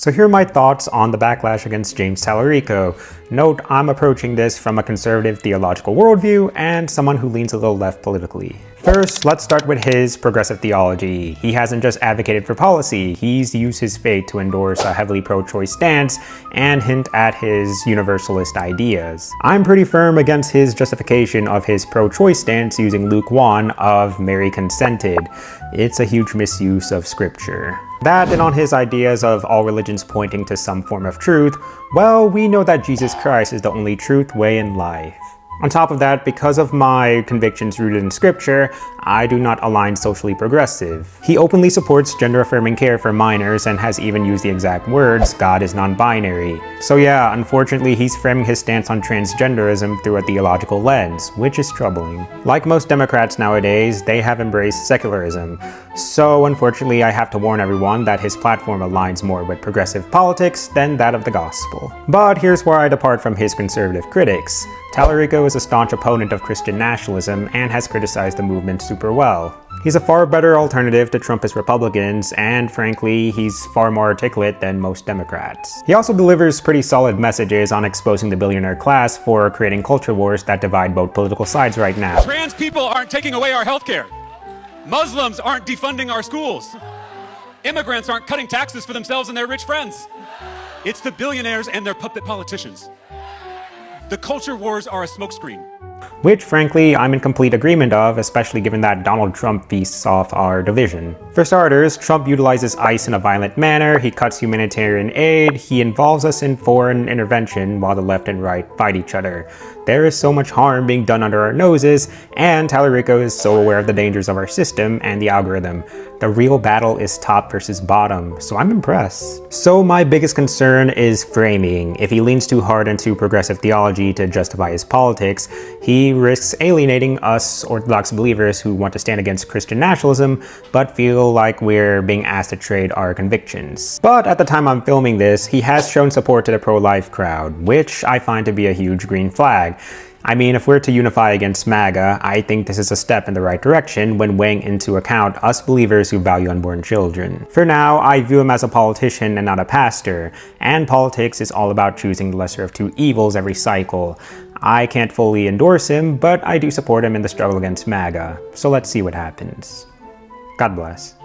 So here are my thoughts on the backlash against James Talarico. Note, I'm approaching this from a conservative theological worldview and someone who leans a little left politically. First, let's start with his progressive theology. He hasn't just advocated for policy, he's used his faith to endorse a heavily pro-choice stance and hint at his universalist ideas. I'm pretty firm against his justification of his pro-choice stance using Luke 1 of Mary consented. It's a huge misuse of scripture. That and on his ideas of all religions pointing to some form of truth, well, we know that Jesus Christ is the only truth, way, and life. On top of that, because of my convictions rooted in scripture, I do not align socially progressive. He openly supports gender-affirming care for minors and has even used the exact words, God is non-binary. So yeah, unfortunately he's framing his stance on transgenderism through a theological lens, which is troubling. Like most Democrats nowadays, they have embraced secularism. So unfortunately I have to warn everyone that his platform aligns more with progressive politics than that of the gospel. But here's where I depart from his conservative critics. Talarico is a staunch opponent of Christian nationalism and has criticized the movement super well. He's a far better alternative to Trumpist Republicans, and frankly, he's far more articulate than most Democrats. He also delivers pretty solid messages on exposing the billionaire class for creating culture wars that divide both political sides right now. Trans people aren't taking away our healthcare. Muslims aren't defunding our schools. Immigrants aren't cutting taxes for themselves and their rich friends. It's the billionaires and their puppet politicians. The culture wars are a smokescreen. Which, frankly, I'm in complete agreement of, especially given that Donald Trump feasts off our division. For starters, Trump utilizes ICE in a violent manner, he cuts humanitarian aid, he involves us in foreign intervention while the left and right fight each other. There is so much harm being done under our noses, and Talarico is so aware of the dangers of our system and the algorithm. The real battle is top versus bottom, so I'm impressed. So my biggest concern is framing. If he leans too hard into progressive theology to justify his politics, he risks alienating us Orthodox believers who want to stand against Christian nationalism, but feel like we're being asked to trade our convictions. But at the time I'm filming this, he has shown support to the pro-life crowd, which I find to be a huge green flag. I mean, if we're to unify against MAGA, I think this is a step in the right direction when weighing into account us believers who value unborn children. For now, I view him as a politician and not a pastor, and politics is all about choosing the lesser of two evils every cycle. I can't fully endorse him, but I do support him in the struggle against MAGA, so let's see what happens. God bless.